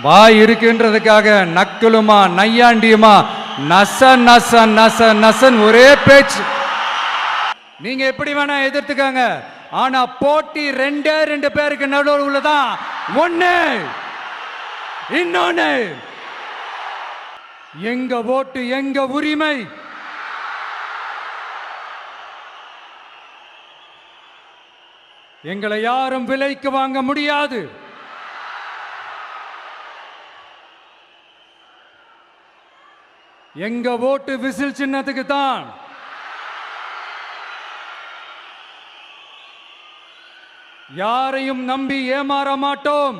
வாய் இருக்குன்றதுக்காக நக்கலுமா நையாண்டியுமா நச நச நச நசன் ஒரே பேச்சு. நீங்க எப்படி வேணா எதிர்த்துக்காங்க, ஆனா போட்டி ரெண்டே ரெண்டு பேருக்கு நடுவில் உள்ளதான். ஒண்ணு, இன்னொன்னு எங்க ஓட்டு எங்க உரிமை. எங்களை யாரும் விலைக்கு வாங்க முடியாது. எங்க ஓட்டு விசில் சின்னத்துக்கு தான். யாரையும் நம்பி ஏமாற மாட்டோம்.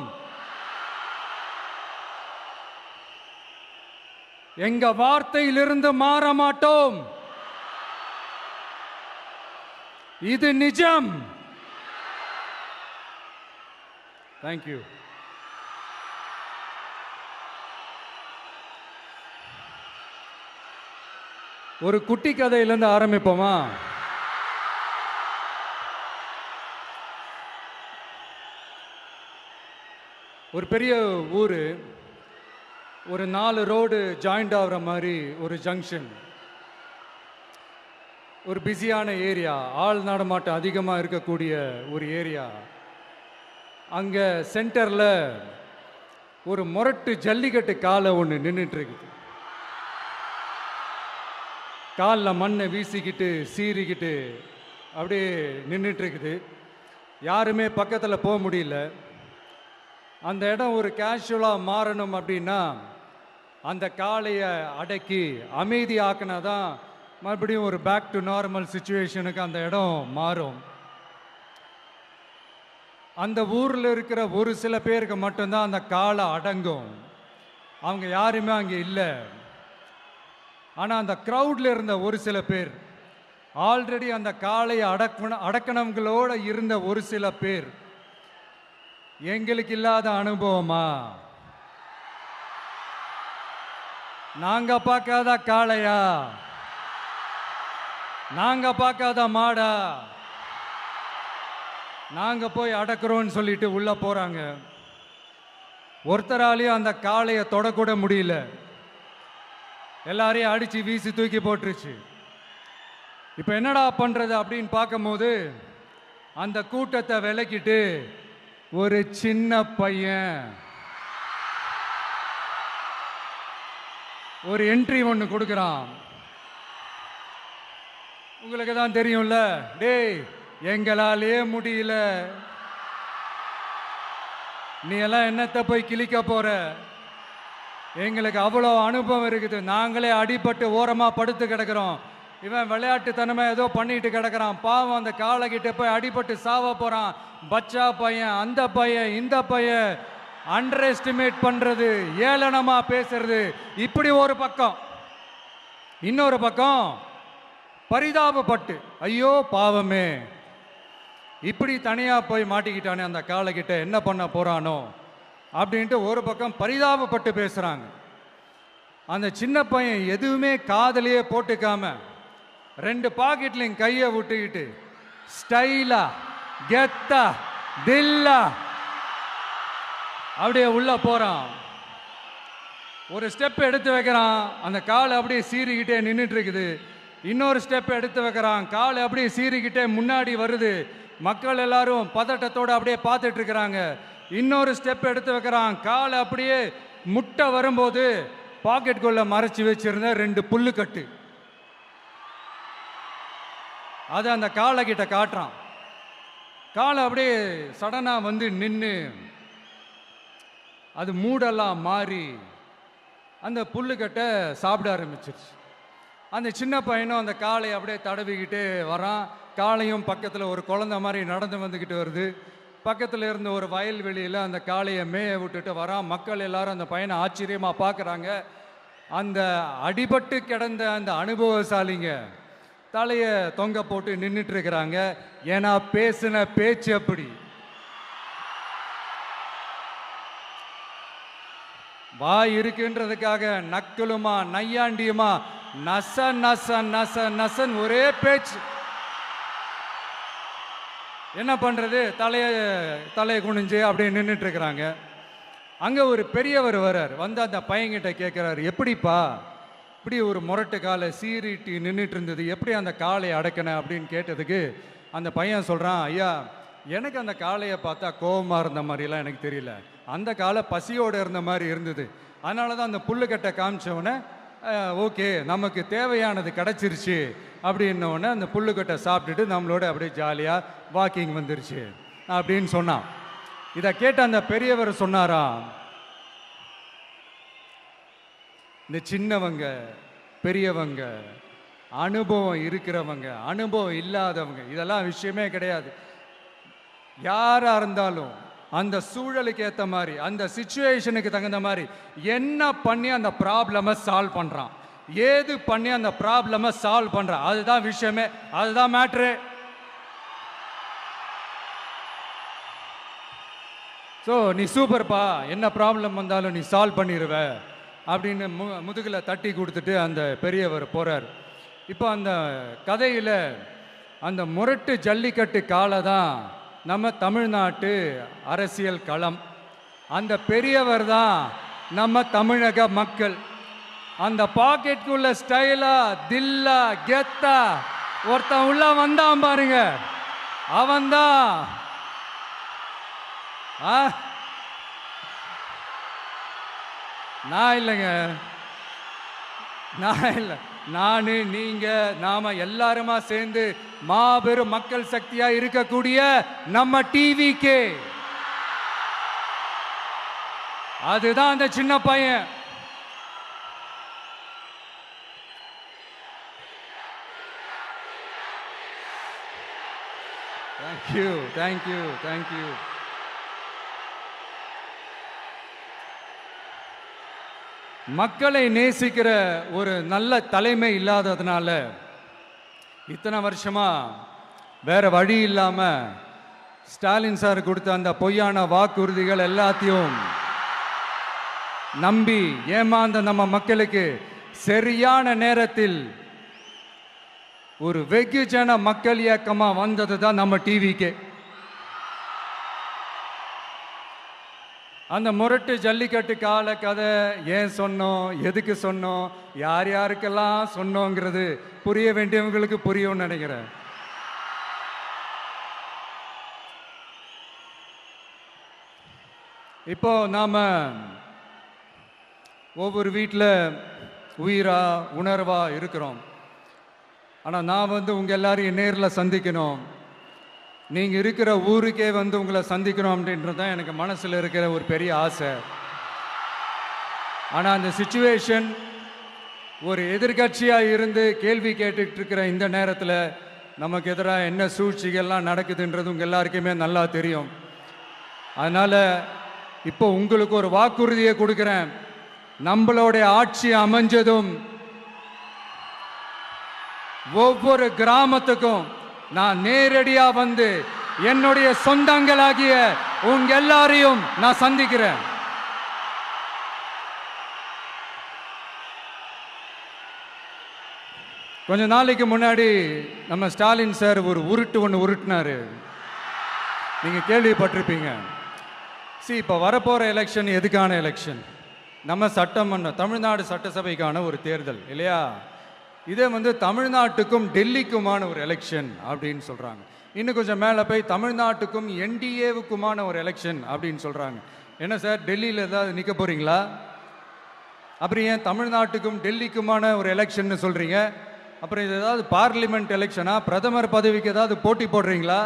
எங்க வார்த்தையிலிருந்து மாற மாட்டோம். இது நிஜம். தேங்க்யூ. ஒரு குட்டி கதையிலிருந்து ஆரம்பிப்போமா? ஒரு பெரிய ஊர், ஒரு 4 ரோடு ஜாயிண்ட் ஆகிற மாதிரி ஒரு ஜங்ஷன், ஒரு பிஸியான ஏரியா, ஆள் நடமாட்டம் அதிகமாக இருக்கக்கூடிய ஒரு ஏரியா. அங்கே சென்டரில் ஒரு முரட்டு ஜல்லிக்கட்டு காலை ஒன்று நின்றுட்டு இருக்குது. காலில் மண்ணை வீசிக்கிட்டு சீறிக்கிட்டு அப்படியே நின்றுட்டு இருக்குது. யாருமே பக்கத்தில் போக முடியல. அந்த இடம் ஒரு கேஷுவலாக மாறணும் அப்படின்னா அந்த காளையை அடக்கி அமைதி ஆக்கினா தான் மறுபடியும் ஒரு பேக் டு நார்மல் சுச்சுவேஷனுக்கு அந்த இடம் மாறும். அந்த ஊரில் இருக்கிற ஒரு சில பேருக்கு மட்டும்தான் அந்த காளை அடங்கும். அவங்க யாருமே அங்கே இல்லை. ஆனால் அந்த க்ரௌடில் இருந்த ஒரு சில பேர், ஆல்ரெடி அந்த காளையை அடக்கணங்களோடு இருந்த ஒரு சில பேர், எங்களுக்கு இல்லாத அனுபவமா? நாங்க பார்க்காத காளையா? நாங்க பார்க்காத மாடா? நாங்க போய் அடக்குறோம்னு சொல்லிட்டு உள்ள போறாங்க. ஒருத்தராலையும் அந்த காளையை தொடக்கூட முடியல. எல்லாரையும் அடிச்சு வீசி தூக்கி போட்டுருச்சு. இப்போ என்னடா பண்றது அப்படின்னு பார்க்கும்போது அந்த கூட்டத்தை விலக்கிட்டு ஒரு சின்ன பையன் ஒரு என்ட்ரி ஒன்று கொடுக்குறான். உங்களுக்கு தான் தெரியும்ல, டேய் எங்களாலே முடியல, நீ எல்லாம் என்னத்தை போய் கிழிக்க போற? எங்களுக்கு அவ்வளோ அனுபவம் இருக்குது, நாங்களே அடிபட்டு ஓரமாக படுத்து கிடக்கிறோம். இவன் விளையாட்டுத்தனமாக ஏதோ பண்ணிட்டு கிடக்கிறான். பாவம் அந்த காளைகிட்ட போய் அடிபட்டு சாவ போகிறான். பச்சா பையன், அந்த பையன், இந்த பையன், அண்டர் எஸ்டிமேட் பண்ணுறது, ஏளனமாக பேசுறது, இப்படி ஒரு பக்கம். இன்னொரு பக்கம் பரிதாபப்பட்டு, ஐயோ பாவமே, இப்படி தனியாக போய் மாட்டிக்கிட்டானே அந்த காளைகிட்ட, என்ன பண்ண போகிறானோ அப்படின்ட்டு ஒரு பக்கம் பரிதாபப்பட்டு பேசுகிறாங்க. அந்த சின்ன பையன் எதுவுமே காதலையே போட்டுக்காம 2 பாக்கெட்லையும் கையை விட்டுக்கிட்டு ஸ்டைலா கெத்தா தில்லா அப்படியே உள்ள போறான். ஒரு ஸ்டெப் எடுத்து வைக்கிறான், அந்த காலை அப்படியே சீறிக்கிட்டே நின்றுட்டு இருக்குது. இன்னொரு ஸ்டெப் எடுத்து வைக்கிறான், காலை அப்படியே சீறிக்கிட்டே முன்னாடி வருது. மக்கள் எல்லாரும் பதட்டத்தோடு அப்படியே பார்த்துட்டு இருக்கிறாங்க. இன்னொரு ஸ்டெப் எடுத்து வைக்கிறான், காலை அப்படியே முட்டை வரும்போது பாக்கெட்டுக்குள்ள மறைச்சி வச்சிருந்த 2 புல்லுக்கட்டு அதை அந்த காளை கிட்ட காட்டுறான். காளை அப்படியே சடனா வந்து நின்று அது மூடெல்லாம் மாறி அந்த புல்லுக்கட்டை சாப்பிட ஆரம்பிச்சிருச்சு. அந்த சின்ன பையனும் அந்த காளையை அப்படியே தடவிக்கிட்டு வரான். காளையும் பக்கத்தில் ஒரு குழந்தை மாதிரி நடந்து வந்துக்கிட்டு வருது. பக்கத்தில் இருந்த ஒரு வயல்வெளியில் அந்த காளையை மேய விட்டுட்டு வரான். மக்கள் எல்லாரும் அந்த பையனை ஆச்சரியமாக பார்க்குறாங்க. அந்த அடிபட்டு கிடந்த அந்த அனுபவசாலிங்க தலையை தொங்க போட்டு நின்றுட்டு இருக்கிறாங்க. ஏன்னா பேசின பேச்சு அப்படி. வாய் இருக்குன்றதுக்காக நக்கலுமா நையாண்டியுமா நச நச நச நசன் ஒரே பேச்சு. என்ன பண்றது, தலையை குனிஞ்சு அப்படியே நின்றுட்டு இருக்கிறாங்க. அங்கே ஒரு பெரியவர் வர்றார், வந்து அந்த பையன்கிட்ட கேட்குறாரு, எப்படிப்பா இப்படி ஒரு முரட்டு காலை சீறிட்டு நின்றுட்டு இருந்தது, எப்படி அந்த காளையை அடக்கின அப்படின்னு கேட்டதுக்கு அந்த பையன் சொல்கிறான், ஐயா எனக்கு அந்த காளையை பார்த்தா கோபமாக இருந்த மாதிரிலாம் எனக்கு தெரியல, அந்த காலை பசியோடு இருந்த மாதிரி இருந்தது, அதனால தான் அந்த புல்லுக்கட்டை காமிச்சவொடனே ஓகே நமக்கு தேவையானது கிடச்சிருச்சு அப்படின்னோடனே அந்த புல்லுக்கட்டை சாப்பிட்டுட்டு நம்மளோட அப்படியே ஜாலியாக வாக்கிங் வந்துருச்சு அப்படின்னு சொன்னான். இதை கேட்ட அந்த பெரியவர் சொன்னாராம், இந்த சின்னவங்க பெரியவங்க அனுபவம் இருக்கிறவங்க அனுபவம் இல்லாதவங்க இதெல்லாம் விஷயமே கிடையாது. யாரா இருந்தாலும் அந்த சூழலுக்கு ஏற்ற மாதிரி அந்த சிச்சுவேஷனுக்கு தகுந்த மாதிரி என்ன பண்ணி அந்த ப்ராப்ளமை சால்வ் பண்ணுறான், ஏது பண்ணி அந்த ப்ராப்ளமை சால்வ் பண்ணுறான், அதுதான் விஷயமே, அதுதான் மேட்ரு. ஸோ நீ சூப்பர்ப்பா, என்ன ப்ராப்ளம் வந்தாலும் நீ சால்வ் பண்ணிடுவ அப்படின்னு முதுகில் தட்டி கொடுத்துட்டு அந்த பெரியவர் போகிறார். இப்போ அந்த கதையில் அந்த முரட்டு ஜல்லிக்கட்டு காலை தான் நம்ம தமிழ்நாட்டு அரசியல் களம். அந்த பெரியவர் தான் நம்ம தமிழக மக்கள். அந்த பாக்கெட்டுக்குள்ள ஸ்டைலா தில்லா கெத்தா ஒருத்தன் உள்ள வந்தான் பாருங்க, அவன்தான் நான் இல்லைங்க, நான் இல்லை, நானு நீங்க நாம எல்லாருமா சேர்ந்து மாபெரும் மக்கள் சக்தியா இருக்கக்கூடிய நம்ம டிவிகே, அதுதான் அந்த சின்ன பையன். Thank you thank you thank you. மக்களை நேசிக்கிற ஒரு நல்ல தலைமை இல்லாததுனால இத்தனை வருஷமா வேற வழி இல்லாம ஸ்டாலின் சார் கொடுத்த அந்த பொய்யான வாக்குறுதிகள் எல்லாத்தையும் நம்பி ஏமாந்த நம்ம மக்களுக்கு சரியான நேரத்தில் ஒரு வெகுஜன மக்கள் இயக்கமா வந்தது தான் நம்ம டிவிக்கு. அந்த முரட்டு ஜல்லிக்கட்டு கால கதை ஏன் சொன்னோம், எதுக்கு சொன்னோம், யார் யாருக்கெல்லாம் சொன்னோங்கிறது புரிய வேண்டியவங்களுக்கு புரியும்னு நினைக்கிறேன். இப்போ நாம ஒவ்வொரு வீட்டில் உயிரா உணர்வா இருக்கிறோம். ஆனால் நான் உங்க எல்லாரையும் நேரில் சந்திக்கணும், நீங்கள் இருக்கிற ஊருக்கே உங்களை சந்திக்கணும் அப்படின்றது தான் எனக்கு மனசில் இருக்கிற ஒரு பெரிய ஆசை. ஆனால் அந்த சிச்சுவேஷன் ஒரு எதிர்கட்சியாக இருந்து கேள்வி கேட்டுட்டு இருக்கிற இந்த நேரத்தில் நமக்கு எதிராக என்ன சூழ்ச்சிகள்லாம் நடக்குதுன்றது உங்கள் எல்லாருக்குமே நல்லா தெரியும். அதனால் இப்போ உங்களுக்கு ஒரு வாக்குறுதியை கொடுக்குறேன், நம்மளுடைய ஆட்சி அமைஞ்சதும் ஒவ்வொரு கிராமத்துக்கும் நான் நேரடியா வந்து என்னுடைய சொந்தங்களாகிய உங்க எல்லாரையும் நான் சந்திக்கிறேன். கொஞ்ச நாளைக்கு முன்னாடி நம்ம ஸ்டாலின் சார் ஒரு உருட்டு ஒன்று உருட்டினாரு, நீங்க கேள்விப்பட்டிருப்பீங்க. இப்போ வரப்போற எலெக்ஷன் எதுக்கான எலெக்ஷன்? நம்ம சட்டமன்ற தமிழ்நாடு சட்டசபைக்கான ஒரு தேர்தல் இல்லையா? இதே தமிழ்நாட்டுக்கும் டெல்லிக்குமான ஒரு எலெக்ஷன் அப்படின்னு சொல்கிறாங்க. இன்னும் கொஞ்சம் மேலே போய் தமிழ்நாட்டுக்கும் என்டிஏவுக்குமான ஒரு எலெக்ஷன் அப்படின்னு சொல்கிறாங்க. என்ன சார், டெல்லியில் ஏதாவது நிற்க போகிறீங்களா? அப்புறம் ஏன் தமிழ்நாட்டுக்கும் டெல்லிக்குமான ஒரு எலெக்ஷன் சொல்கிறீங்க? அப்புறம் இது ஏதாவது பார்லிமெண்ட் எலெக்ஷனா, பிரதமர் பதவிக்கு ஏதாவது போட்டி போடுறீங்களா?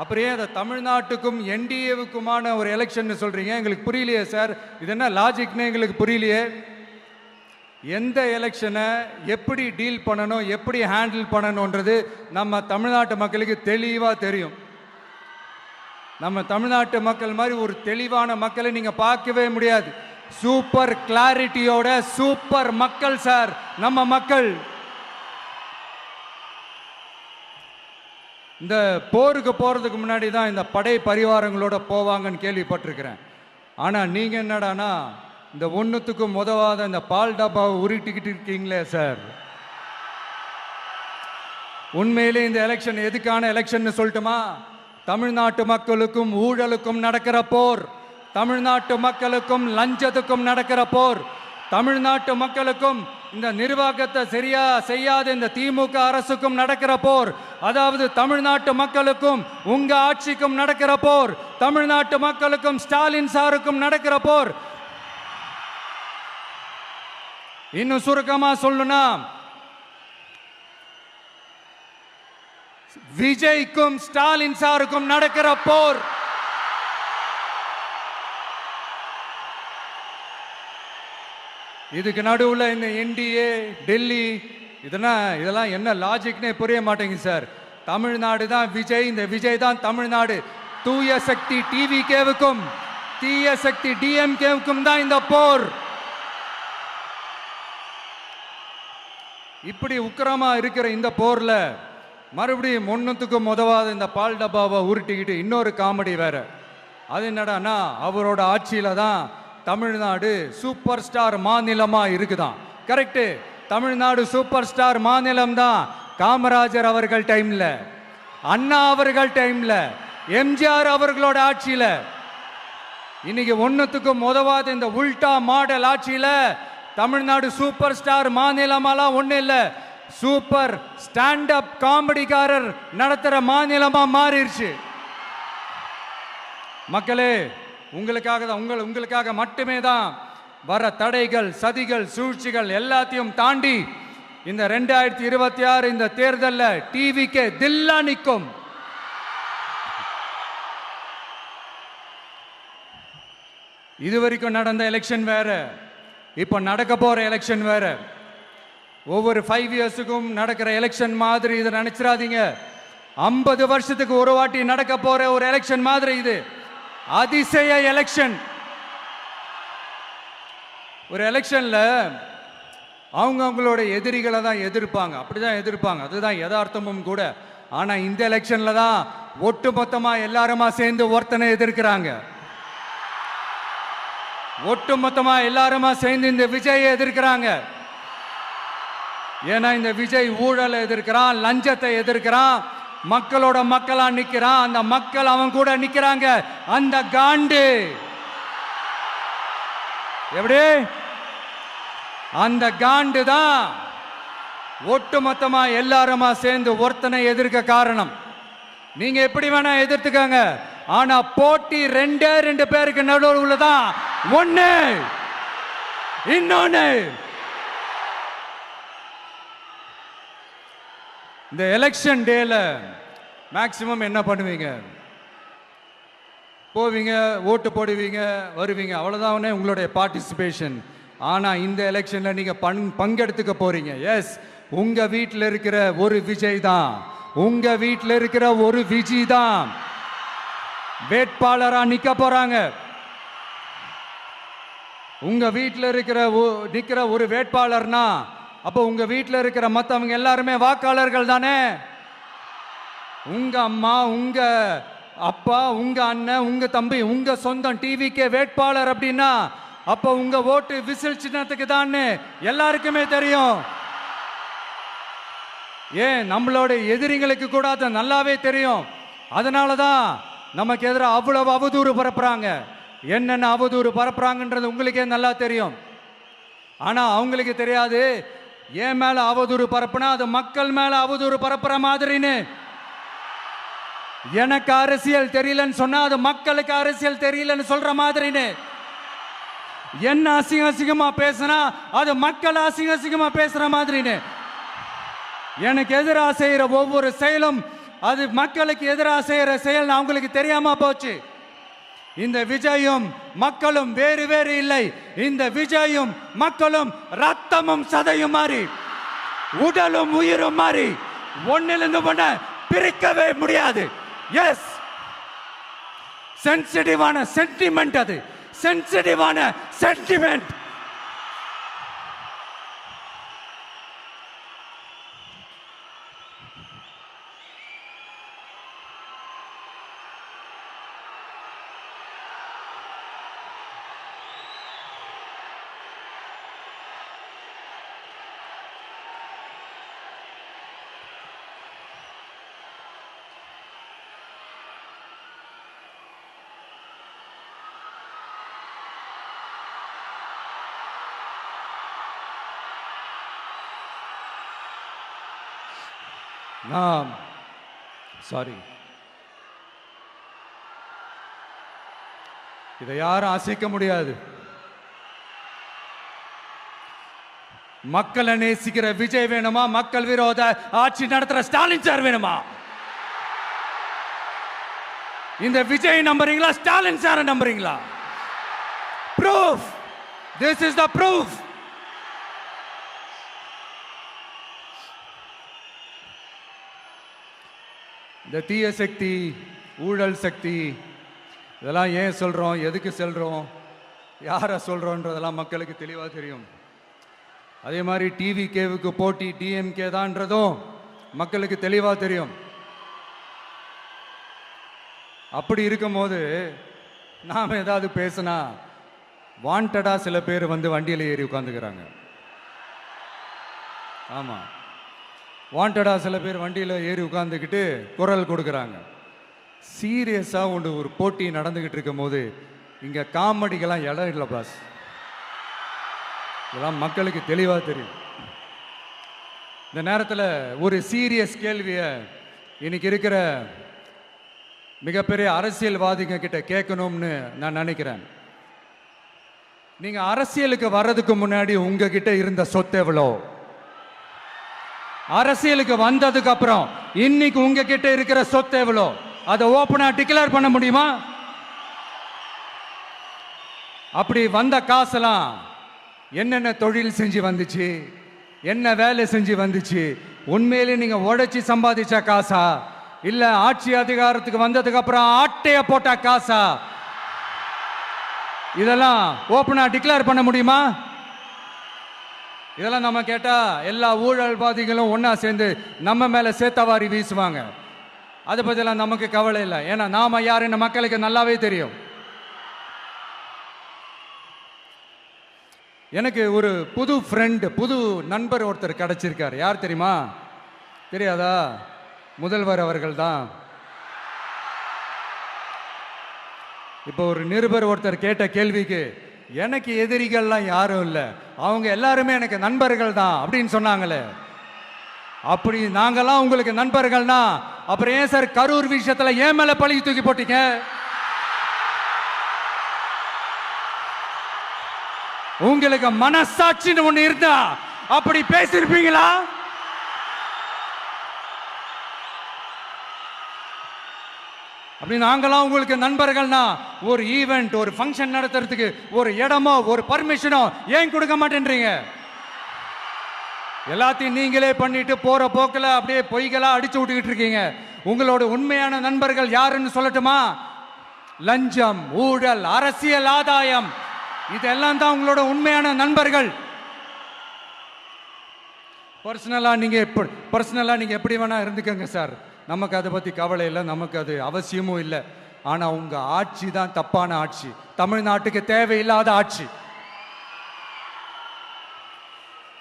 அப்புறம் ஏன் அதை தமிழ்நாட்டுக்கும் என்டிஏவுக்குமான ஒரு எலெக்ஷன் சொல்கிறீங்க? எங்களுக்கு புரியலையே சார், இது என்ன லாஜிக்னு எங்களுக்கு புரியலையே. எந்த எலெக்ஷனை எப்படி டீல் பண்ணணும், எப்படி ஹேண்டில் பண்ணணுன்றது நம்ம தமிழ்நாட்டு மக்களுக்கு தெளிவாக தெரியும். நம்ம தமிழ்நாட்டு மக்கள் மாதிரி ஒரு தெளிவான மக்களை நீங்கள் பார்க்கவே முடியாது. சூப்பர் கிளாரிட்டியோட சூப்பர் மக்கள் சார் நம்ம மக்கள். இந்த போருக்கு போகிறதுக்கு முன்னாடி தான் இந்த படை பரிவாரங்களோட போவாங்கன்னு கேள்விப்பட்டிருக்கிறேன். ஆனால் நீங்கள் என்னடானா இந்த ஒன்றுத்துக்கும் உதவாத இந்த பால் டப்பாவை உருட்டிக்கிட்டு இருக்கீங்களே சார். உண்மையிலே இந்த எலெக்ஷன் எதுக்கான எலெக்ஷன் சொல்லட்டுமா? தமிழ்நாட்டு மக்களுக்கும் ஊழலுக்கும் நடக்கிற போர், தமிழ்நாட்டு மக்களுக்கும் லஞ்சத்துக்கும் நடக்கிற போர். தமிழ்நாட்டு மக்களுக்கும் இந்த நிர்வாகத்தை சரியா செய்யாத இந்த திமுக அரசுக்கும் நடக்கிற போர். அதாவது தமிழ்நாட்டு மக்களுக்கும் உங்க ஆட்சிக்கும் நடக்கிற போர். தமிழ்நாட்டு மக்களுக்கும் ஸ்டாலின் சாருக்கும் நடக்கிற போர். இன்னும் சுருக்கமா சொல்லணும்னா, விஜய்க்கும் ஸ்டாலின் சாருக்கும் நடக்கிற போர். இதுக்கு நடுவுல இந்த என்டிஏ, டெல்லி, இதெல்லாம் என்ன லாஜிக்னே புரிய மாட்டேங்குது சார். தமிழ்நாடு தான் விஜய், இந்த விஜய் தான் தமிழ்நாடு. தூய சக்தி டிவிகேவுக்கும் தீய சக்தி டிஎம்கேவுக்கும் தான் இந்த போர். இப்படி உக்கிரமா இருக்கிற இந்த போர்ல மறுபடியும் ஒன்னுத்துக்கும் உதவாத இந்த பால் டப்பாவை உருட்டிக்கிட்டு இன்னொரு காமெடி வேற. அது என்னடானா, அவரோட ஆட்சியில தான் தமிழ்நாடு சூப்பர் ஸ்டார் மாநிலமா இருக்குதான். கரெக்ட், தமிழ்நாடு சூப்பர் ஸ்டார் மாநிலம் தான். காமராஜர் அவர்கள் டைம்ல, அண்ணா அவர்கள் டைம்ல, எம்ஜிஆர் அவர்களோட ஆட்சியில. இன்னைக்கு ஒன்னுத்துக்கும் உதவாத இந்த உல்டா மாடல் ஆட்சியில தமிழ்நாடு சூப்பர் ஸ்டார் மாநிலமாலாம் ஒண்ணு இல்ல, சூப்பர் ஸ்டாண்ட் அப் காமெடிக்காரர் நடத்துற மாநிலமா மாறிடுச்சு. மக்களே, உங்களுக்காக மட்டுமே தான் வர தடைகள், சதிகள், சூழ்ச்சிகள் எல்லாத்தையும் தாண்டி இந்த 2026 இந்த தேர்தலில் டிவிக்கு தில்லா நிற்கும். இதுவரைக்கும் நடந்த எலெக்ஷன் வேற, இப்ப நடக்க போற எலெக்ஷன் வேற. ஒவ்வொரு 5 இயர்ஸுக்கும் நடக்கிற எலெக்ஷன் மாதிரி இதை நினைச்சிடாதீங்க. 50 வருஷத்துக்கு ஒரு வாட்டி நடக்க போற ஒரு எலெக்ஷன் மாதிரி இது. அதிசய எலெக்ஷன். ஒரு எலெக்ஷன்ல அவங்களோட எதிரிகளை தான் எதிர்ப்பாங்க, அப்படிதான் எதிர்ப்பாங்க, அதுதான் யதார்த்தமும் கூட. ஆனா இந்த எலெக்ஷன்ல தான் ஒட்டுமொத்தமா எல்லாருமா சேர்ந்து ஒருத்தனை எதிர்க்கிறாங்க. ஒட்டுமொத்தமா எல்லாருமா சேர்ந்து இந்த விஜயை எதிர்க்கிறாங்க. ஏன்னா இந்த விஜய் ஊழலை எதிர்க்கிறான், லஞ்சத்தை எதிர்க்கிறான், மக்களோட மக்களா நிக்கிறான். அந்த மக்கள் அவன் கூட நிக்கிறாங்க. அந்த காண்டு எப்படி, அந்த காண்டு தான் ஒட்டுமொத்தமா எல்லாருமா சேர்ந்து ஒருத்தனை எதிர்க்க காரணம். நீங்க எப்படி வேணா எதிர்த்துக்கங்க, ஆனா போட்டி 2 பேருக்கு நடுவுல தான். ஒண்ணு இன்னொன்னு. இந்த எலெக்ஷன் டேல மேக்சிமம் என்ன பண்ணுவீங்க? போவீங்க, ஓட்டு போடுவீங்க, வருவீங்க, அவ்வளவுதான் உங்களுடைய பார்ட்டிசிபேஷன். ஆனா இந்த எலெக்ஷன்ல நீங்க பங்கெடுத்துக்க போறீங்க. எஸ், உங்க வீட்டில் இருக்கிற ஒரு விஜய் தான், உங்க வீட்டில் இருக்கிற ஒரு விஜய் தான் வேட்பாளரா நிக்க போறாங்க. உங்க வீட்டில் நிக்கிற ஒரு வேட்பாளர்னா அப்போ உங்க வீட்டில் இருக்கிற மற்றவங்க எல்லாருமே வாக்காளர்கள் தானே. உங்க அம்மா, உங்க அப்பா, உங்க அண்ணன், உங்க தம்பி, உங்க சொந்தம் டிவிக்கு வேட்பாளர் அப்படின்னா அப்போ உங்க ஓட்டு விசில் சின்னத்துக்கு தான் எல்லாருக்குமே தெரியும். ஏன், நம்மளோட எதிரிங்களுக்கு கூட அது நல்லாவே தெரியும். அதனாலதான் நமக்கு எதிராக அவ்வளவு அவதூறு பரப்புறாங்க. என்னென்ன அவதூறு பரப்புறாங்கன்றது உங்களுக்கே நல்லா தெரியும். ஆனா அவங்களுக்கு தெரியாது, ஏன் மேல அவதூறு பரப்புனா அது மக்கள் மேல அவதூறு பரப்புற மாதிரின்னு. எனக்கு அரசியல் தெரியலன்னு சொன்னா அது மக்களுக்கு அரசியல் தெரியலன்னு சொல்ற மாதிரின்னு. என்ன அசிங்கமா பேசினா அது மக்கள் அசிங்கமா பேசுற மாதிரின்னு. எனக்கு எதிராக செய்யற ஒவ்வொரு செயலும் அது மக்களுக்கு எதிராக செய்யற செயல் அவங்களுக்கு தெரியாம போச்சு. இந்த விஜயும் மக்களும் வேறு வேறு இல்லை. இந்த விஜயும் மக்களும் ரத்தமும் சதையும் மாறி, உடலும் உயிரும் மாறி, ஒன்னிலிருந்து ஒண்ண பிரிக்கவே முடியாது. எஸ், சென்சிட்டிவான சென்டிமெண்ட், அது சென்சிட்டிவான சென்டிமெண்ட். நான் சாரி, இதை யாரும் அசைக்க முடியாது. மக்களை நேசிக்கிற விஜய் வேணுமா, மக்கள் விரோத ஆட்சி நடத்துற ஸ்டாலின் சார் வேணுமா? இந்த விஜய் நம்புறீங்களா, ஸ்டாலின் சார் நம்புறீங்களா? proof, this is the proof. இந்த தீய சக்தி, ஊழல் சக்தி, இதெல்லாம் ஏன் சொல்றோம், எதுக்கு சொல்றோம், யாரை சொல்றோன்றதெல்லாம் மக்களுக்கு தெளிவாக தெரியும். அதே மாதிரி டிவிகேவுக்கு போட்டி டிஎம்கே தான்றதும் மக்களுக்கு தெளிவாக தெரியும். அப்படி இருக்கும்போது நாம் ஏதாவது பேசினா வாண்டடா சில பேர் வந்து வண்டியில் ஏறி உட்காந்துக்கிறாங்க. ஆமாம், வாண்டடா சில பேர் வண்டியில் ஏறி உட்காந்துக்கிட்டு குரல் கொடுக்குறாங்க. சீரியஸாக ஒரு போட்டி நடந்துக்கிட்டு இருக்கும் போது இங்கே காமெடிக்கெல்லாம் இடம் இல்லை பாஸ். இதெல்லாம் மக்களுக்கு தெளிவாக தெரியும். இந்த நேரத்தில் ஒரு சீரியஸ் கேள்வியை இன்னைக்கு இருக்கிற மிகப்பெரிய அரசியல்வாதிங்க கிட்ட கேட்கணும்னு நான் நினைக்கிறேன். நீங்க அரசியலுக்கு வர்றதுக்கு முன்னாடி உங்ககிட்ட இருந்த சொத்து எவ்வளோ? அரசியலுக்கு வந்ததுக்கு அப்புறம் இன்னைக்கு உங்ககிட்ட இருக்கிற சொத்து எவ்வளோ? அதை ஓப்பனா டிக்ளேர் பண்ண முடியுமா? அப்படி வந்த காசெல்லாம் என்னென்ன தொழில் செஞ்சு வந்துச்சு, என்ன வேலை செஞ்சு வந்துச்சு, உண்மையிலே நீங்க உழைச்சி சம்பாதிச்ச காசா, இல்ல ஆட்சி அதிகாரத்துக்கு வந்ததுக்கு அப்புறம் ஆட்டைய போட்ட காசா? இதெல்லாம் ஓப்பனா டிக்ளேர் பண்ண முடியுமா? இதெல்லாம் நம்ம கேட்டா எல்லா ஊழல்வாதிகளும் ஒன்னா சேர்ந்து நம்ம மேல சேத்தவாரி வீசுவாங்க. அதை பத்தியெல்லாம் நமக்கு கவலை இல்லை. ஏன்னா நாம யாருன்னு மக்களுக்கு நல்லாவே தெரியும். எனக்கு ஒரு புது ஃப்ரெண்ட், புது நண்பர் ஒருத்தர் கிடைச்சிருக்கார். யார் தெரியுமா? தெரியாதா? முதல்வர் அவர்கள் தான். இப்போ ஒரு நிருபர் ஒருத்தர் கேட்ட கேள்விக்கு எனக்கு எதிரிகள்லாம் யாரும் இல்லை, அவங்க எல்லாருமே எனக்கு நண்பர்கள் தான் அப்படின்னு சொன்னாங்களே. அப்படி நாங்கெல்லாம் உங்களுக்கு நண்பர்கள்னா அப்புறம் ஏன் சார் கரூர் விஷயத்துல ஏன் மேல பழி தூக்கி போட்டீங்க? உங்களுக்கு மனசாட்சின்னு ஒண்ணு இருந்தா அப்படி பேசிருப்பீங்களா? அப்படி நாங்களாம் உங்களுக்கு நண்பர்கள்னா ஒரு ஈவெண்ட், ஒரு ஃபங்க்ஷன் நடத்துறதுக்கு ஒரு இடமோ ஒரு பர்மிஷனோ ஏன் கொடுக்க மாட்டேன்றீங்க? எல்லாத்தையும் நீங்களே பண்ணிட்டு போற போக்கில் அப்படியே பொய்களா அடிச்சு விட்டுக்கிட்டு இருக்கீங்க. உங்களோட உண்மையான நண்பர்கள் யாருன்னு சொல்லட்டுமா? லஞ்சம், ஊழல், அரசியல் ஆதாயம், இதெல்லாம் தான் உங்களோட உண்மையான நண்பர்கள். பர்சனலா நீங்க எப்படி வேணா இருந்துக்கங்க சார், நமக்கு அதை பத்தி கவலை இல்லை, நமக்கு அது அவசியமும் இல்லை. ஆனா உங்க ஆட்சி தான் தப்பான ஆட்சி, தமிழ்நாட்டுக்கு தேவையில்லாத ஆட்சி.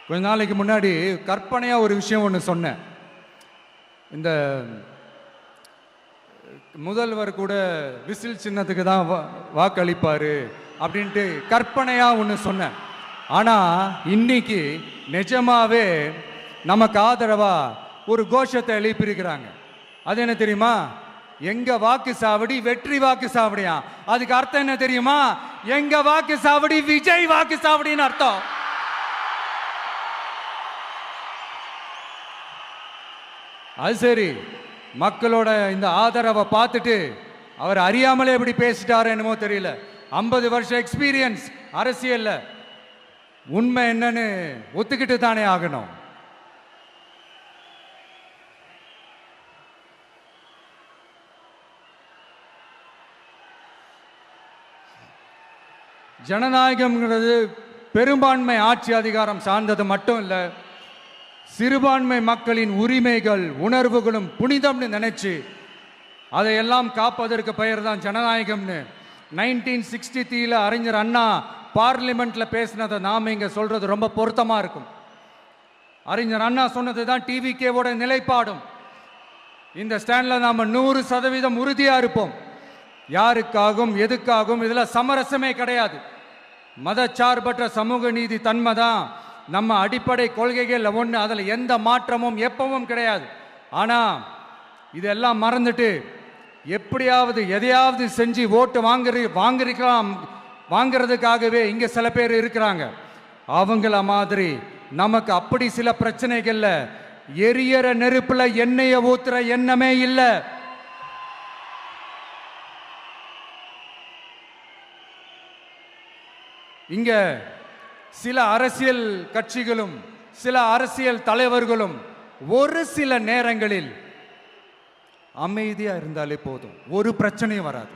கொஞ்ச நாளைக்கு முன்னாடி கற்பனையா ஒரு விஷயம் ஒன்று சொன்னேன். இந்த முதல்வர் கூட விசில் சின்னத்துக்கு தான் வாக்களிப்பாரு அப்படின்ட்டு கற்பனையா ஒன்று சொன்னேன். ஆனா இன்னைக்கு நிஜமாவே நமக்கு ஆதரவா ஒரு கோஷத்தை எழுப்பியிருக்கிறாங்க. அது என்ன தெரியுமா? எங்க வாக்கு சாவடி வெற்றி வாக்கு சாவடியா. அதுக்கு அர்த்தம் என்ன தெரியுமா? எங்க வாக்கு சாவடி விஜய் வாக்கு சாவடின்னு அர்த்தம். அது சரி, மக்களோட இந்த ஆதரவை பார்த்துட்டு அவர் அறியாமலே எப்படி பேசிட்டாரு என்னமோ தெரியல. 50 வருஷம் எக்ஸ்பீரியன்ஸ் அரசியல்ல, உண்மை என்னன்னு ஒத்துக்கிட்டு தானே ஆகணும். ஜனநாயகம்ங்கிறது பெரும்பான்மை ஆட்சி அதிகாரம் சார்ந்தது மட்டும் இல்லை, சிறுபான்மை மக்களின் உரிமைகள் உணர்வுகளும் புனிதம்னு நினைச்சு அதையெல்லாம் காப்பதற்கு பெயர் தான் ஜனநாயகம்னு 1963 அறிஞர் அண்ணா பார்லிமெண்ட்ல பேசினதை நாம இங்க சொல்றது ரொம்ப பொருத்தமா இருக்கும். அறிஞர் அண்ணா சொன்னது தான் டிவிகேவோட நிலைப்பாடும். இந்த ஸ்டாண்ட்ல நாம 100% உறுதியா இருப்போம். யாருக்காகவும் எதுக்காகவும் இதுல சமரசமே கிடையாது. மதச்சார்பற்ற சமூக நீதி தன்மை தான் நம்ம அடிப்படை கொள்கைகள் ஒன்று. அதில் எந்த மாற்றமும் எப்பவும் கிடையாது. ஆனா இதெல்லாம் மறந்துட்டு எப்படியாவது எதையாவது செஞ்சு ஓட்டு வாங்குறதுக்காகவே இங்க சில பேர் இருக்கிறாங்க. அவங்கள மாதிரி நமக்கு அப்படி சில பிரச்சனைகள்ல எரியற நெருப்புல எண்ணெய ஊத்துற எண்ணமே இல்லை. இங்க சில அரசியல் கட்சிகளும் சில அரசியல் தலைவர்களும் ஒரு சில நேரங்களில் அமைதியா இருந்தாலே போதும், ஒரு பிரச்சனையும் வராது.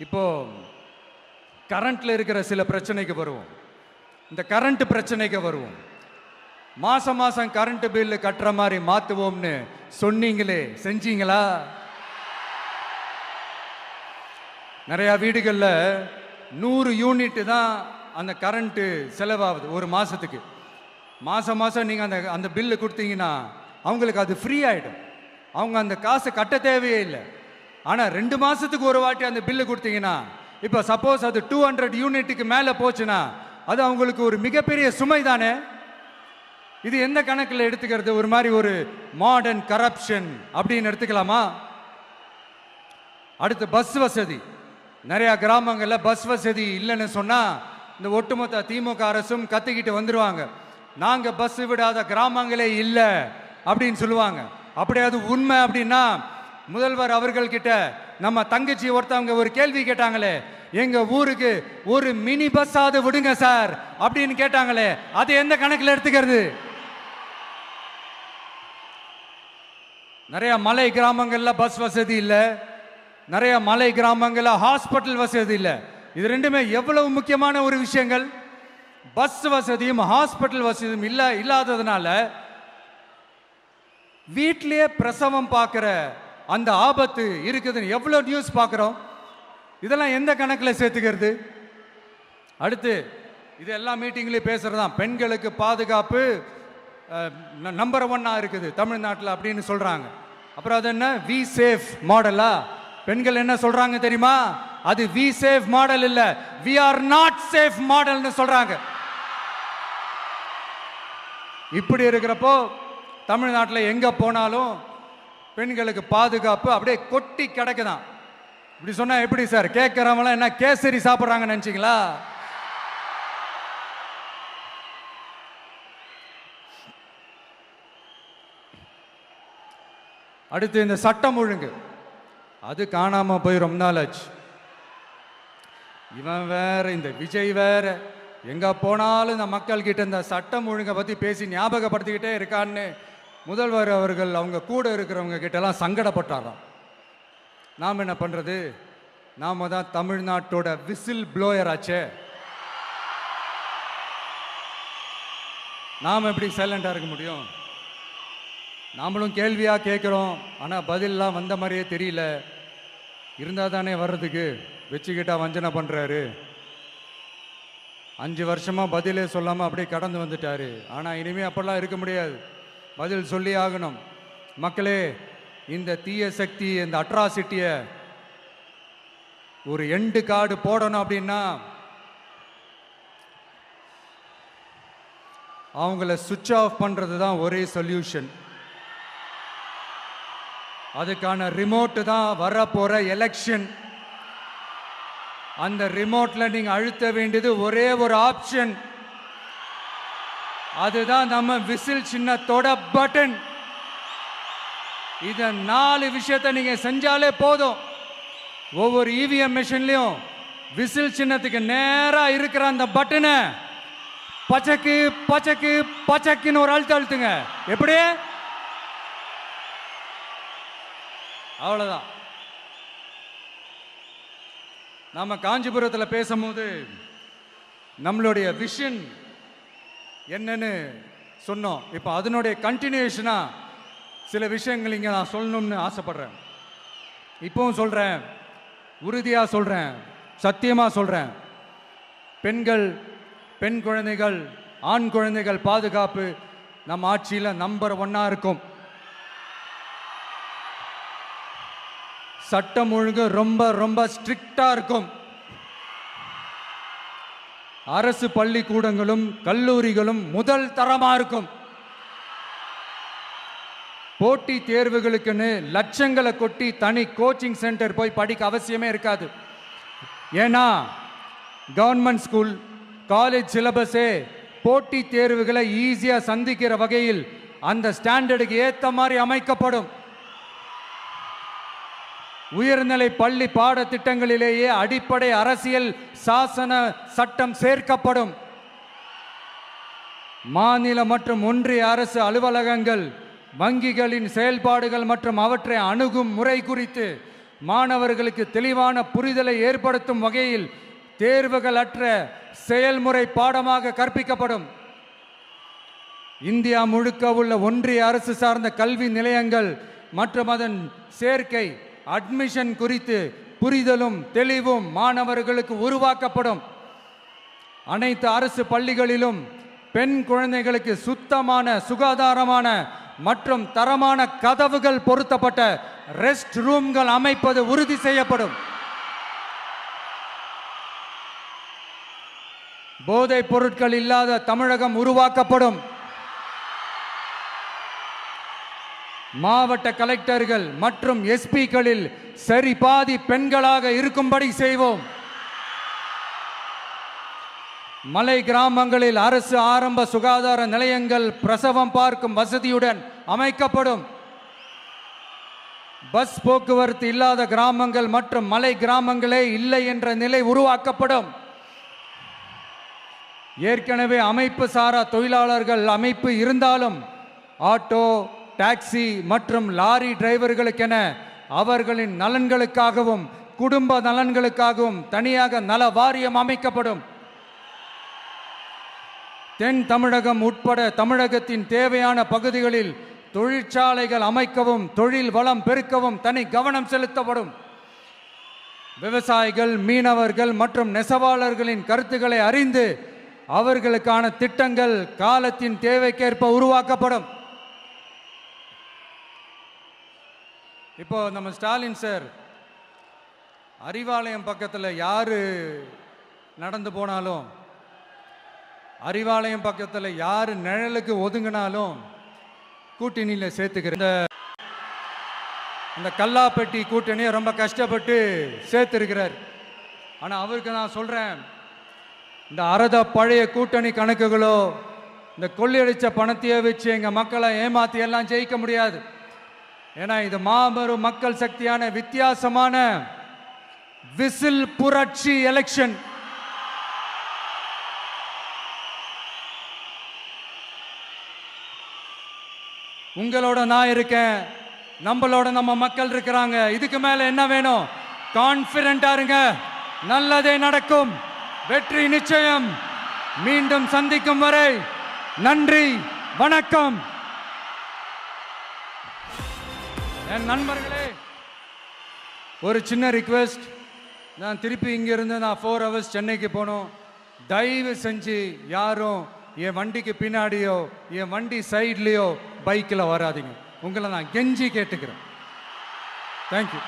இப்போ கரண்ட்ல இருக்கிற சில பிரச்சனைக்கு வருவோம். இந்த கரண்ட் பிரச்சனைக்கு வருவோம். மாசம் மாசம் கரண்ட் பில்லு கட்டுற மாதிரி மாத்துவோம்னு சொன்னீங்களே, செஞ்சீங்களா? நிறைய வீடுகளில் 100 யூனிட் தான் அந்த கரண்ட்டு செலவாகுது ஒரு மாசத்துக்கு. மாசம் மாசம் நீங்க அந்த பில்லு கொடுத்தீங்கன்னா அவங்களுக்கு அது ஃப்ரீ ஆயிடும். அவங்க அந்த காசை கட்ட தேவையே இல்லை. ஆனா 2 மாசத்துக்கு ஒரு வாட்டி அந்த பில்லு கொடுத்தீங்கன்னா, இப்போ சப்போஸ் அது 200 யூனிட்டுக்கு மேல போச்சுன்னா அது அவங்களுக்கு ஒரு மிகப்பெரிய சுமை தானே. இது எந்த கணக்கில் எடுத்துக்கிறது? ஒரு மாதிரி ஒரு மாடர்ன் கரப்ஷன் அப்படின்னு எடுத்துக்கலாமா? அடுத்து பஸ் வசதி. நிறைய கிராமங்கள்ல பஸ் வசதி இல்லைன்னு சொன்னா இந்த ஒட்டுமொத்த திமுக அரசும் கத்திக்கிட்டு வந்துருவாங்க. நாங்க பஸ் விடாத கிராமங்களே இல்லை அப்படின்னு சொல்லுவாங்க. அப்படியே அது உண்மை அப்படின்னா முதல்வர் அவர்கள் கிட்ட நம்ம தங்கச்சி ஒருத்தவங்க ஒரு கேள்வி கேட்டாங்களே, எங்க ஊருக்கு ஒரு மினி பஸ் ஆவது விடுங்க சார் அப்படின்னு கேட்டாங்களே, அது எந்த கணக்கில் எடுத்துக்கிறது? நிறைய மலை கிராமங்கள்ல பஸ் வசதி இல்லை, நிறைய மலை கிராமங்கள்ல ஹாஸ்பிட்டல் வசதி இல்லை. இது ரெண்டுமே எவ்வளவு முக்கியமான ஒரு விஷயங்கள். பஸ் வசதியும் ஹாஸ்பிட்டல் வசதியும் இல்லாததுனால வீட்டிலேயே பிரசவம் பார்க்கிற அந்த ஆபத்து இருக்குதுன்னு எவ்வளவு நியூஸ் பார்க்கிறோம். இதெல்லாம் எந்த கணக்கில் சேர்த்துக்கிறது? அடுத்து இது எல்லா மீட்டிங்லயும் பேசுறதுதான், பெண்களுக்கு பாதுகாப்பு நம்பர் 1 இருக்குது தமிழ்நாட்டில் அப்படின்னு சொல்றாங்க. அப்புறம் அது என்ன, வி சேஃப் மாடலா? பெண்கள் என்ன சொல்றாங்க தெரியுமா? அது வி சேஃப் மாடல் இல்ல, வி ஆர் நாட் சேஃப் மாடல்னு சொல்றாங்க. இப்படி இருக்கிறப்போ தமிழ்நாட்டில் எங்க போனாலும் பெண்களுக்கு பாதுகாப்பு அப்படியே கொட்டி கிடக்குதான். இப்படி சொன்னா எப்படி சார்? கேட்கறவங்க என்ன கேசரி சாப்பிட்றாங்கன்னு நினைச்சீங்களா? அடுத்து இந்த சட்டம் ஒழுங்கு, அது காணாம போய் ரொம்ப நாள் ஆச்சு. இவன் வேற, இந்த விஜய் வேற, எங்க போனாலும் இந்த மக்கள் கிட்ட இந்த சட்டம் ஒழுங்கை பத்தி பேசி ஞாபகப்படுத்திக்கிட்டே இருக்கான்னு முதல்வர் அவர்கள் அவங்க கூட இருக்கிறவங்க கிட்டலாம் சங்கடப்பட்டாராம். நாம் என்ன பண்றது? நாம தான் தமிழ்நாட்டோட விசில் ப்ளோயர் ஆச்சே. நாம் எப்படி சைலண்டா இருக்க முடியும்? நாமளும் கேள்வியா கேட்கிறோம், ஆனா பதிலெல்லாம் வந்த மாதிரியே தெரியல. இருந்தா தானே வர்றதுக்கு, வச்சுக்கிட்டா வஞ்சனை பண்றாரு. 5 வருஷமா பதிலே சொல்லாம அப்படியே கடந்து வந்துட்டாரு. ஆனா இனிமே அப்பெல்லாம் இருக்க முடியாது, பதில் சொல்லி ஆகணும். மக்களே, இந்த தீய சக்தி, இந்த அட்ராசிட்டிய ஒரு எண்டு கார்டு போடணும் அப்படின்னா அவங்கள சுவிட்ச் ஆஃப் பண்றது தான் ஒரே சொல்யூஷன். அதுக்கான ரிமோட் தான் வரப்போற எலெக்ஷன். அந்த ரிமோட்ல நீங்க அழுத்த வேண்டியது ஒரே ஒரு ஆப்ஷன், அதுதான் நம்ம விசில் சின்னத்தோட பட்டன். இத 4 விஷயத்தை நீங்க செஞ்சாலே போதும். ஒவ்வொரு இவிஎம் மிஷின்லயும் விசில் சின்னத்துக்கு நேரா இருக்கிற அந்த பட்டனை பச்சக்கு பச்சக்கு பச்சக்குன்னு ஒரு அழுத்துங்க. எப்படி? அவ்வளவுதான். நாம காஞ்சிபுரத்தில் பேசும்போது நம்மளுடைய விஷன் என்னன்னு சொன்னோம். இப்போ அதனுடைய கண்டினியூஷனா சில விஷயங்கள் இங்க நான் சொல்லணும்னு ஆசைப்படுறேன். இப்பவும் சொல்றேன், உறுதியா சொல்றேன், சத்தியமா சொல்றேன். பெண்கள், பெண் குழந்தைகள், ஆண் குழந்தைகள் பாதுகாப்பு நம்ம ஆட்சியில் நம்பர் 1 இருக்கும். சட்டம் ஒழுங்கு ரொம்ப ரொம்ப ஸ்ட்ரிக்டா இருக்கும். அரசு பள்ளிக்கூடங்களும் கல்லூரிகளும் முதல் தரமா இருக்கும். போட்டி தேர்வுகளுக்குன்னு லட்சங்களை கொட்டி தனி கோச்சிங் சென்டர் போய் படிக்க அவசியமே இருக்காது. ஏன்னா கவர்மெண்ட் ஸ்கூல் காலேஜ் சிலபஸே போட்டி தேர்வுகளை ஈஸியாக சந்திக்கிற வகையில் அந்த ஸ்டாண்டர்டுக்கு ஏற்ற மாதிரி அமைக்கப்படும். உயர்நிலை பள்ளி பாடத்திட்டங்களிலேயே அடிப்படை அரசியல் சாசன சட்டம் சேர்க்கப்படும். மாநில மற்றும் ஒன்றிய அரசு அலுவலகங்கள் வங்கிகளின் செயல்பாடுகள் மற்றும் அவற்றை அணுகும் முறை குறித்து மாணவர்களுக்கு தெளிவான புரிதலை ஏற்படுத்தும் வகையில் தேர்வுகள் அற்ற செயல்முறை பாடமாக கற்பிக்கப்படும். இந்தியா முழுக்க உள்ள ஒன்றிய அரசு சார்ந்த கல்வி நிலையங்கள் மற்றும் அதன் சேர்க்கை அட்மிஷன் குறித்து புரிதலும் தெளிவும் மாணவர்களுக்கு உருவாக்கப்படும். அனைத்து அரசு பள்ளிகளிலும் பெண் குழந்தைகளுக்கு சுத்தமான சுகாதாரமான மற்றும் தரமான கதவுகள் பொருத்தப்பட்ட ரெஸ்ட் ரூம்கள் அமைப்பது உறுதி செய்யப்படும். போதைப் பொருட்கள் இல்லாத தமிழகம் உருவாக்கப்படும். மாவட்ட கலெக்டர்கள் மற்றும் எஸ்பிக்களில் சரி பாதி பெண்களாக இருக்கும்படி செய்வோம். மலை கிராமங்களில் அரசு ஆரம்ப சுகாதார நிலையங்கள் பிரசவம் பார்க்கும் வசதியுடன் அமைக்கப்படும். பஸ் போக்குவரத்து இல்லாத கிராமங்கள் மற்றும் மலை கிராமங்களே இல்லை என்ற நிலை உருவாக்கப்படும். ஏற்கனவே அமைப்பு சாரா தொழிலாளர்கள் அமைப்பு இருந்தாலும் ஆட்டோ டாக்ஸி மற்றும் லாரி டிரைவர்களுக்கென அவர்களின் நலன்களுக்காகவும் குடும்ப நலன்களுக்காகவும் தனியாக நல வாரியம் அமைக்கப்படும். தென் தமிழகம் உட்பட தமிழகத்தின் தேவையான பகுதிகளில் தொழிற்சாலைகள் அமைக்கவும் தொழில் வளம் பெருக்கவும் தனி கவனம் செலுத்தப்படும். விவசாயிகள் மீனவர்கள் மற்றும் நெசவாளர்களின் கருத்துக்களை அறிந்து அவர்களுக்கான திட்டங்கள் காலத்தின் தேவைக்கேற்ப உருவாக்கப்படும். இப்போ நம்ம ஸ்டாலின் சார் அறிவாலயம் பக்கத்தில் யாரு நடந்து போனாலும் அறிவாலயம் பக்கத்தில் யாரு நிழலுக்கு ஒதுங்கினாலும் கூட்டணியில் சேர்த்துக்கிற அந்த கல்லாப்பட்டி கூட்டணியை ரொம்ப கஷ்டப்பட்டு சேர்த்துருக்கிறார். ஆனால் அவருக்கு நான் சொல்கிறேன், இந்த அறத பழைய கூட்டணி கணக்குகளோ இந்த கொள்ளையடிச்ச பணத்தையே வச்சு எங்கள் மக்களை ஏமாற்றி எல்லாம் ஜெயிக்க முடியாது. ஏன்னா இது மாபெரும் மக்கள் சக்தியான வித்தியாசமான விசில் புரட்சி எலெக்ஷன். உங்களோட நான் இருக்கேன், நம்மளோட நம்ம மக்கள் இருக்கிறாங்க. இதுக்கு மேல என்ன வேணும்? கான்பிடென்ட்டா இருங்க, நல்லதே நடக்கும், வெற்றி நிச்சயம். மீண்டும் சந்திக்கும் வரை நன்றி, வணக்கம். என் நண்பர்களே, ஒரு சின்ன ரிக்வெஸ்ட். நான் திருப்பி இங்கிருந்து நான் 4 hours சென்னைக்கு போகணும். தயவு செஞ்சு யாரும் என் வண்டிக்கு பின்னாடியோ என் வண்டி சைட்லேயோ பைக்கில் வராதிங்க. உங்களை நான் கெஞ்சி கேட்டுக்கிறேன். தேங்க்யூ.